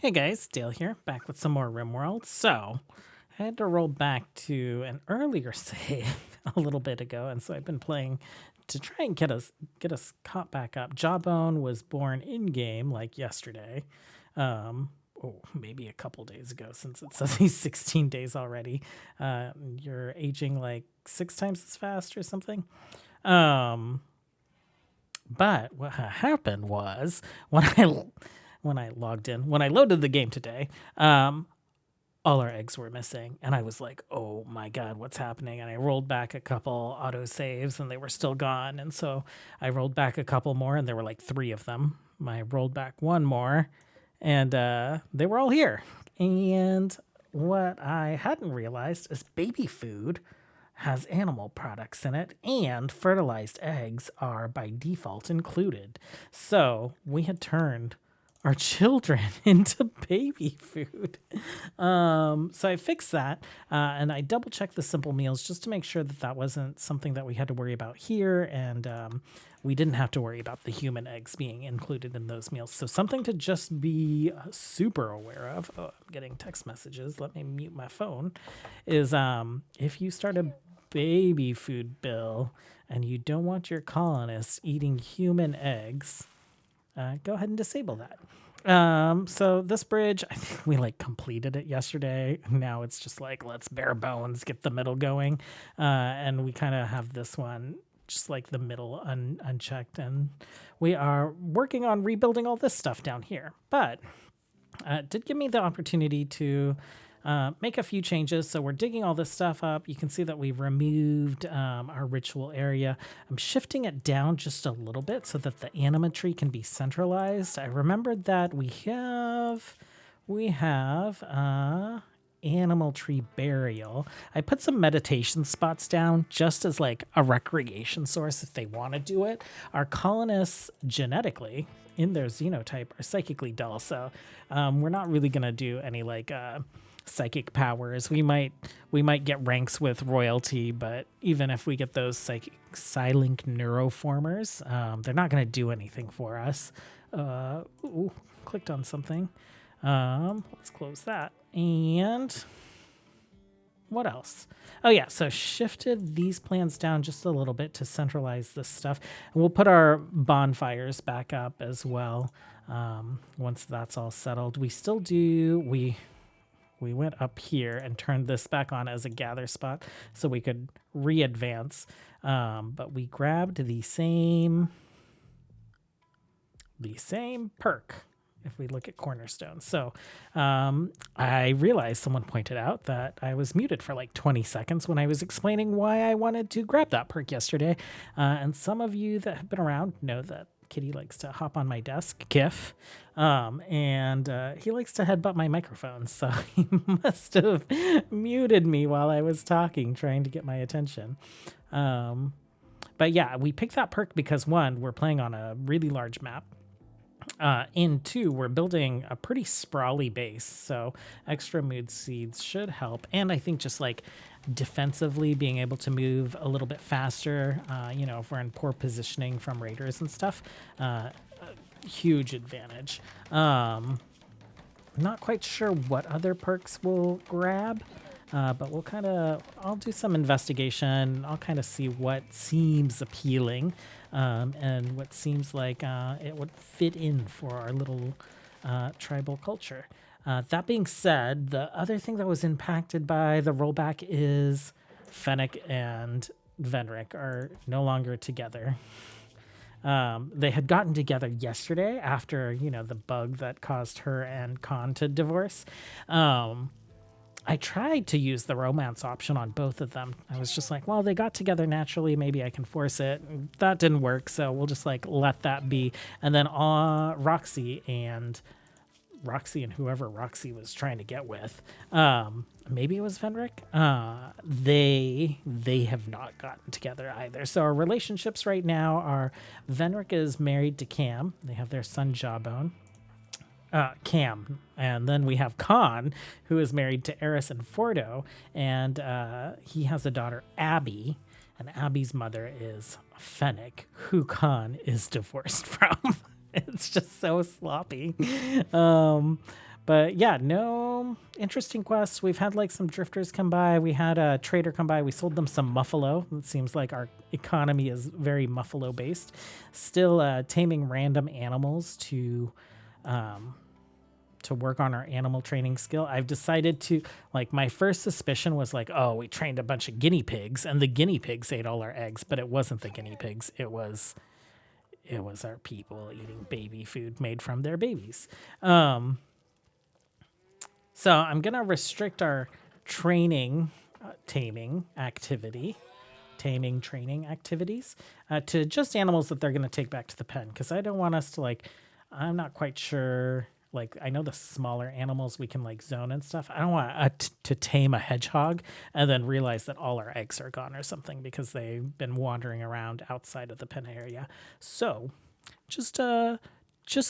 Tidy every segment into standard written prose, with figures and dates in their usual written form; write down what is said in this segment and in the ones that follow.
Hey guys, Dale here, back with some more RimWorld. So, I had to roll back to an earlier save a little bit ago, and so I've been playing to try and get us caught back up. Jawbone was born in game like yesterday. Maybe a couple days ago, since it says he's 16 days already. You're aging like 6 times as fast or something. But what happened was when I logged in, when I loaded the game today, all our eggs were missing, and I was like, "Oh my god, what's happening?" And I rolled back a couple auto saves, and they were still gone. And so I rolled back a couple more, and there were like 3 of them. I rolled back one more, and they were all here. And what I hadn't realized is baby food has animal products in it, and fertilized eggs are by default included. So we had turned our children into baby food. So I fixed that, and I double checked the simple meals just to make sure that that wasn't something that we had to worry about here, and we didn't have to worry about the human eggs being included in those meals. So something to just be super aware of. Oh, I'm getting text messages. Let me mute my phone. Is if you start a baby food bill and you don't want your colonists eating human eggs, go ahead and disable that. So this bridge, I think we like completed it yesterday. Now it's just like, let's bare bones, get the middle going. And we kind of have this one, just like the middle unchecked. And we are working on rebuilding all this stuff down here. But it did give me the opportunity to make a few changes. So we're digging all this stuff up. You can see that we've removed our ritual area. I'm shifting it down just a little bit so that the anima tree can be centralized. I remembered that we have animal tree burial. I put some meditation spots down just as like a recreation source if they want to do it. Our colonists genetically in their xenotype are psychically dull, so we're not really gonna do any like psychic powers. We might get ranks with royalty, but even if we get those silent neuroformers, they're not going to do anything for us. Clicked on something. Let's close that. And what else? Oh yeah, so shifted these plans down just a little bit to centralize this stuff. And we'll put our bonfires back up as well once that's all settled. We went up here and turned this back on as a gather spot so we could re-advance. But we grabbed the same perk if we look at Cornerstone. So I realized someone pointed out that I was muted for like 20 seconds when I was explaining why I wanted to grab that perk yesterday. And some of you that have been around know that Kitty likes to hop on my desk, Kiff, and he likes to headbutt my microphone, so he must have muted me while I was talking, trying to get my attention. But yeah, we picked that perk because, one, we're playing on a really large map, and two, we're building a pretty sprawly base, so extra mood seeds should help, and I think just like defensively being able to move a little bit faster, if we're in poor positioning from raiders and stuff, huge advantage. Not quite sure what other perks we'll grab, but I'll do some investigation. I'll kind of see what seems appealing, and what seems like it would fit in for our little tribal culture. That being said, the other thing that was impacted by the rollback is Fennec and Venric are no longer together. They had gotten together yesterday after, the bug that caused her and Khan to divorce. I tried to use the romance option on both of them. I was just like, well, they got together naturally. Maybe I can force it. That didn't work, so we'll just let that be. And then Roxy and whoever Roxy was trying to get with, maybe it was Fenric, they have not gotten together either. So our relationships right now are Venric is married to Cam. They have their son Jawbone. Cam, and then we have Khan, who is married to Eris and Fordo, and he has a daughter Abby, and Abby's mother is Fennec, who Khan is divorced from. It's just so sloppy. But yeah, no interesting quests. We've had like some drifters come by. We had a trader come by. We sold them some muffalo. It seems like our economy is very muffalo based. Still taming random animals to work on our animal training skill. I've decided to, like, my first suspicion was like, oh, we trained a bunch of guinea pigs and the guinea pigs ate all our eggs, but it wasn't the guinea pigs. It was our people eating baby food made from their babies. So I'm going to restrict our training, taming training activities to just animals that they're going to take back to the pen. Because I don't want us to, like, I'm not quite sure. Like, I know the smaller animals we can, like, zone and stuff. I don't want to tame a hedgehog and then realize that all our eggs are gone or something because they've been wandering around outside of the pen area. So just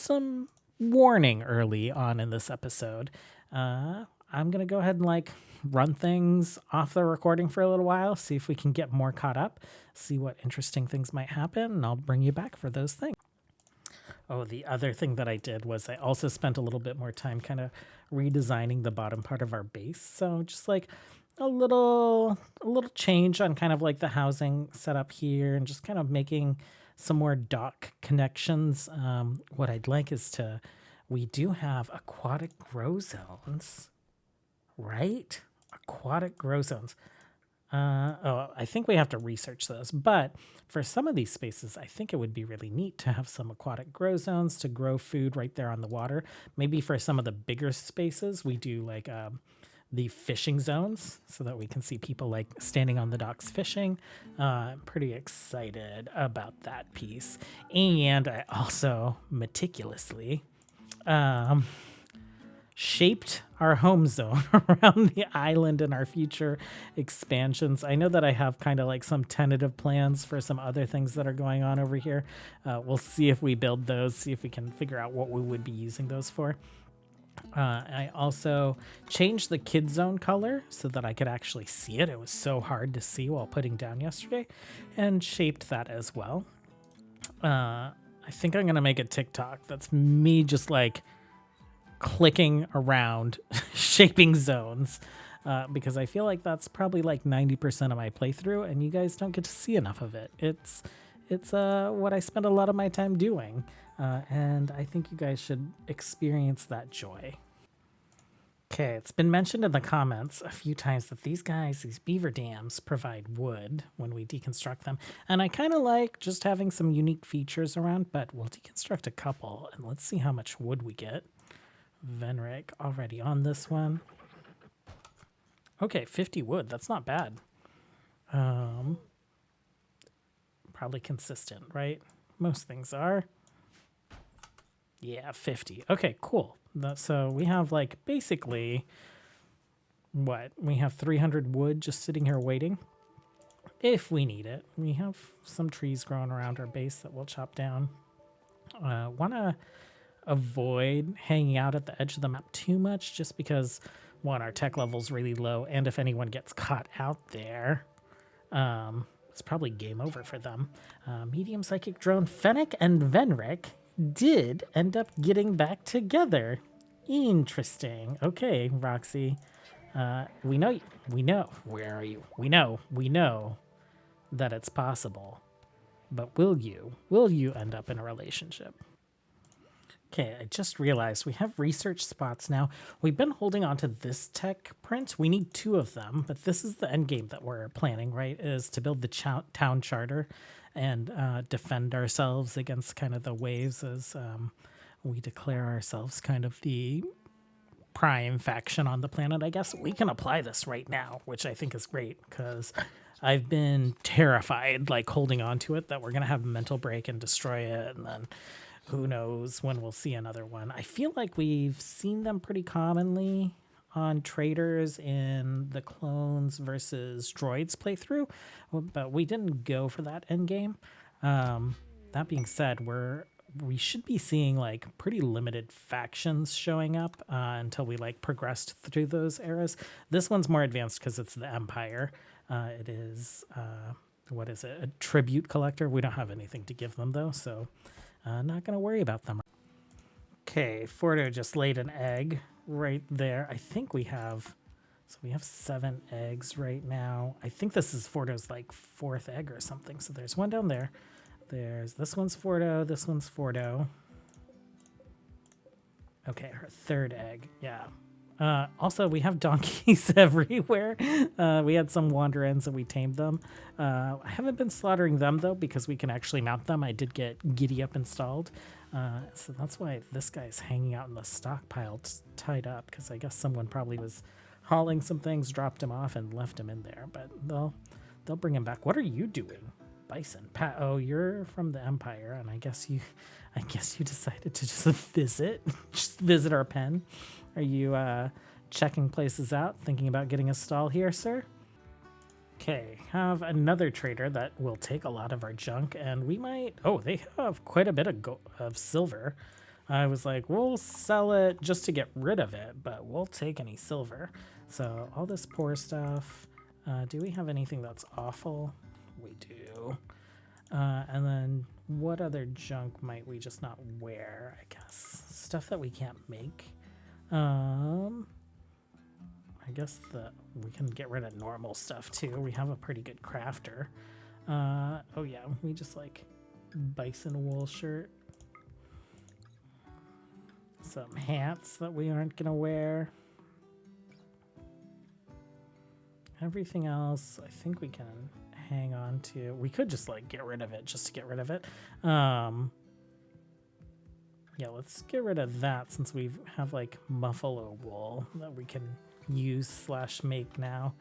some warning early on in this episode. I'm going to go ahead and like run things off the recording for a little while, see if we can get more caught up, see what interesting things might happen, and I'll bring you back for those things. Oh, the other thing that I did was I also spent a little bit more time kind of redesigning the bottom part of our base. So just like a little change on kind of like the housing setup here and just kind of making some more dock connections. What I'd like is we do have aquatic grow zones, right? Aquatic grow zones. I think we have to research those, but for some of these spaces, I think it would be really neat to have some aquatic grow zones to grow food right there on the water. Maybe for some of the bigger spaces, we do like the fishing zones so that we can see people like standing on the docks fishing. I'm pretty excited about that piece. And I also meticulously shaped our home zone around the island in our future expansions. I know that I have kind of like some tentative plans for some other things that are going on over here. We'll see if we build those, see if we can figure out what we would be using those for. I also changed the kid zone color so that I could actually see it. It was so hard to see while putting down yesterday, and shaped that as well. I think I'm going to make a TikTok that's me just like clicking around shaping zones because I feel like that's probably like 90% of my playthrough and you guys don't get to see enough of it. It's what I spend a lot of my time doing and I think you guys should experience that joy. Okay, it's been mentioned in the comments a few times that these beaver dams provide wood when we deconstruct them. And I kind of like just having some unique features around, but we'll deconstruct a couple and let's see how much wood we get. Venric already on this one. Okay, 50 wood. That's not bad. Probably consistent, right? Most things are. Yeah, 50. Okay, cool. So we have like basically what? We have 300 wood just sitting here waiting. If we need it. We have some trees growing around our base that we'll chop down. Want to avoid hanging out at the edge of the map too much just because one, our tech level's really low, and if anyone gets caught out there, it's probably game over for them. Medium psychic drone Fennec and Venric did end up getting back together. Interesting. Okay, Roxy. We know. Where are you? We know that it's possible. But will you end up in a relationship? Okay, I just realized we have research spots now. We've been holding on to this tech print. We need 2 of them, but this is the end game that we're planning, right? Is to build the town charter and defend ourselves against kind of the waves as we declare ourselves kind of the prime faction on the planet. I guess we can apply this right now, which I think is great because I've been terrified, like holding on to it, that we're going to have a mental break and destroy it, and then who knows when we'll see another one. I feel like we've seen them pretty commonly on traders in the clones versus droids playthrough, but we didn't go for that end game. That being said, we should be seeing like pretty limited factions showing up until we like progressed through those eras. This one's more advanced because it's the Empire. It is what is it? A tribute collector. We don't have anything to give them though, so not gonna worry about them. Okay, Fordo just laid an egg right there. I think we have, so we have 7 eggs right now. I think this is Fordo's like 4th egg or something. So there's one down there. There's, this one's Fordo, this one's Fordo. Okay, her 3rd egg, yeah. Also, we have donkeys everywhere. We had some wander-ins and we tamed them. I haven't been slaughtering them, though, because we can actually mount them. I did get Giddy Up installed. So that's why this guy's hanging out in the stockpile tied up, because I guess someone probably was hauling some things, dropped him off, and left him in there. But they'll bring him back. What are you doing? Bison. Oh, you're from the Empire, and I guess you decided to just visit our pen. Are you checking places out, thinking about getting a stall here, sir? Okay, have another trader that will take a lot of our junk, and we might. Oh, they have quite a bit of silver. I was like, we'll sell it just to get rid of it, but we'll take any silver. So all this poor stuff. Do we have anything that's awful? We do. And then what other junk might we just not wear? I guess stuff that we can't make. I guess we can get rid of normal stuff too. We have a pretty good crafter. Oh yeah, we just like bison wool shirt. Some hats that we aren't gonna wear. Everything else, I think we can hang on to. We could just like get rid of it just to get rid of it. Yeah, let's get rid of that since we have like buffalo wool that we can use / make now.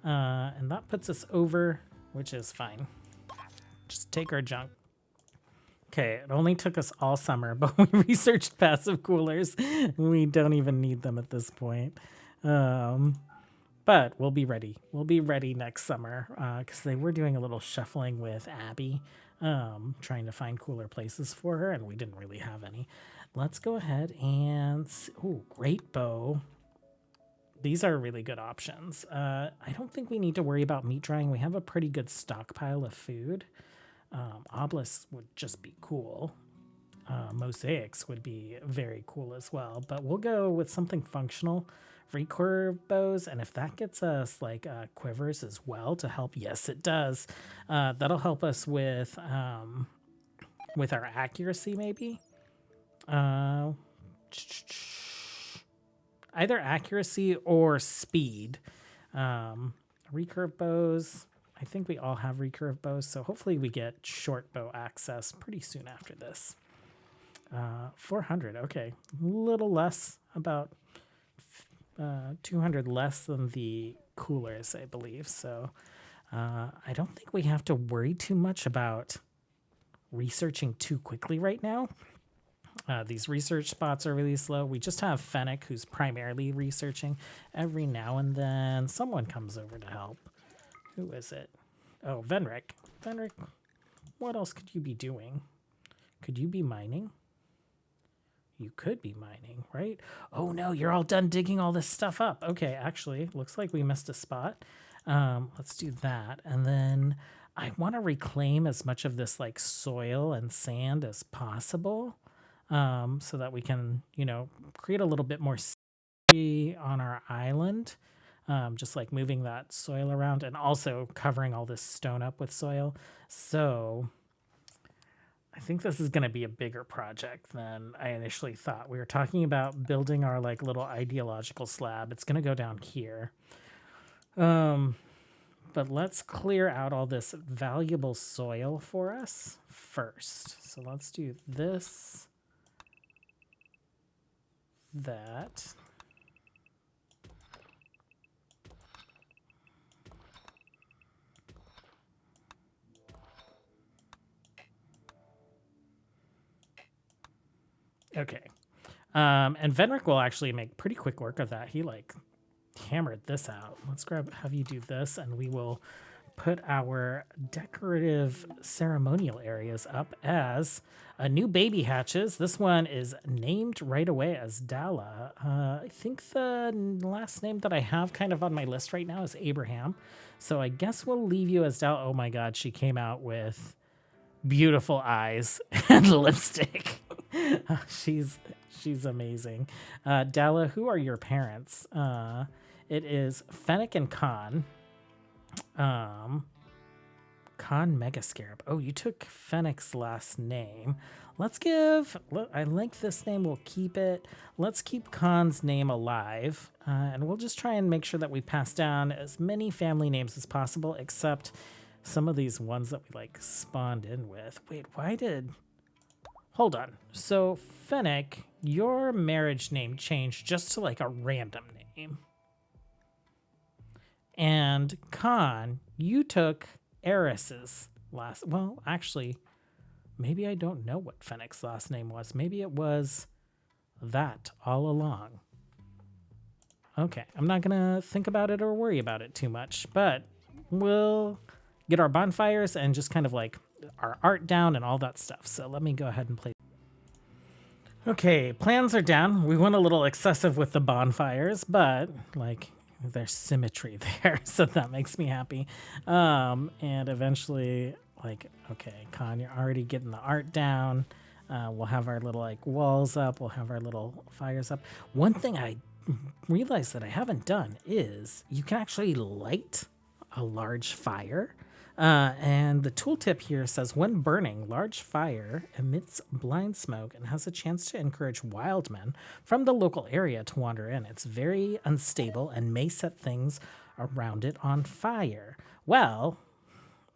And that puts us over, which is fine. Just take our junk. Okay, it only took us all summer, but we researched passive coolers. We don't even need them at this point. But we'll be ready. We'll be ready next summer because they were doing a little shuffling with Abby, trying to find cooler places for her, and we didn't really have any. Let's go ahead and... Ooh, great bow. These are really good options. I don't think we need to worry about meat drying. We have a pretty good stockpile of food. Obelisks would just be cool. Mosaics would be very cool as well, but we'll go with something functional. Recurve bows, and if that gets us like quivers as well to help, yes it does, that'll help us with our accuracy maybe. Either accuracy or speed. Recurve bows, I think we all have recurve bows, so hopefully we get short bow access pretty soon after this. 400, okay, a little less, about 200 less than the coolers, I believe. So I don't think we have to worry too much about researching too quickly right now. These research spots are really slow. We just have Fennec, who's primarily researching. Every now and then someone comes over to help. Who is it? Oh, Venric. Venric, what else could you be doing? Could you be mining? You could be mining, right? Oh no, you're all done digging all this stuff up. Okay, actually, looks like we missed a spot. Let's do that. And then I want to reclaim as much of this like soil and sand as possible, so that we can, create a little bit more safety on our island. Just like moving that soil around and also covering all this stone up with soil. So I think this is going to be a bigger project than I initially thought. We were talking about building our like little ideological slab. It's going to go down here. But let's clear out all this valuable soil for us first. So let's do this, that. Okay. And Venric will actually make pretty quick work of that. He like hammered this out. Let's have you do this, and we will put our decorative ceremonial areas up as a new baby hatches. This one is named right away as Dalla. I think the last name that I have kind of on my list right now is Abraham. So I guess we'll leave you as Dalla. Oh my God, she came out with beautiful eyes and lipstick. She's She's amazing. Dalla, who are your parents? It is Fennec and Khan. Khan Megascarab. Oh, you took Fennec's last name. I like this name. We'll keep it. Let's keep Khan's name alive. And we'll just try and make sure that we pass down as many family names as possible, except some of these ones that we like spawned in with. Wait, hold on. So Fennec, your marriage name changed just to like a random name. And Khan, you took Eris's last. Well, actually, maybe I don't know what Fennec's last name was. Maybe it was that all along. Okay, I'm not going to think about it or worry about it too much, but we'll get our bonfires and just kind of like our art down and all that stuff. So let me go ahead and play. Okay, plans are down. We went a little excessive with the bonfires, but like there's symmetry there, so that makes me happy. And eventually, like, okay, Con, you're already getting the art down. We'll have our little like walls up. We'll have our little fires up. One thing I realized that I haven't done is you can actually light a large fire. And the tooltip here says, when burning, large fire emits blind smoke and has a chance to encourage wild men from the local area to wander in. It's very unstable and may set things around it on fire. Well,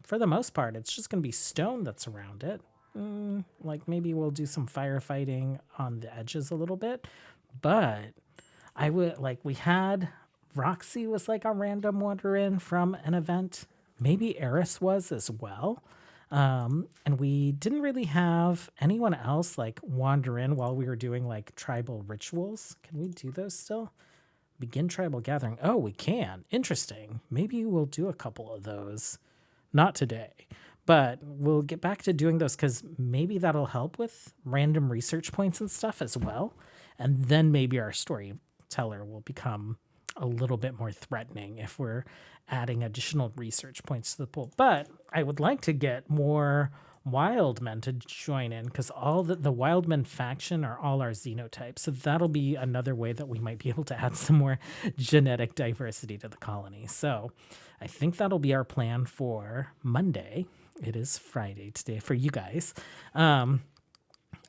for the most part, it's just going to be stone that's around it. Like maybe we'll do some firefighting on the edges a little bit, but I would like, we had Roxy was like a random wander in from an event. Maybe Eris was as well. And we didn't really have anyone else like wander in while we were doing like tribal rituals. Can we do those still? Begin tribal gathering. Oh, we can. Interesting. Maybe we'll do a couple of those. Not today, but we'll get back to doing those because maybe that'll help with random research points and stuff as well. And then maybe our storyteller will become a little bit more threatening if we're adding additional research points to the pool. But I would like to get more wild men to join in because all the wild men faction are all our xenotypes. So that'll be another way that we might be able to add some more genetic diversity to the colony. So I think that'll be our plan for Monday. It is Friday today for you guys. And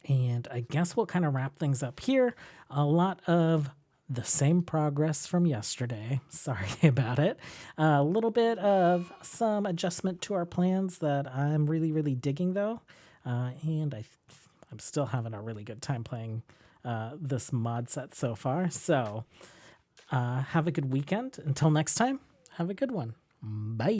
I guess we'll kind of wrap things up here. A lot of the same progress from yesterday. Sorry about it. A little bit of some adjustment to our plans that I'm really, really digging though. And I'm still having a really good time playing this mod set so far. So have a good weekend. Until next time, have a good one. Bye.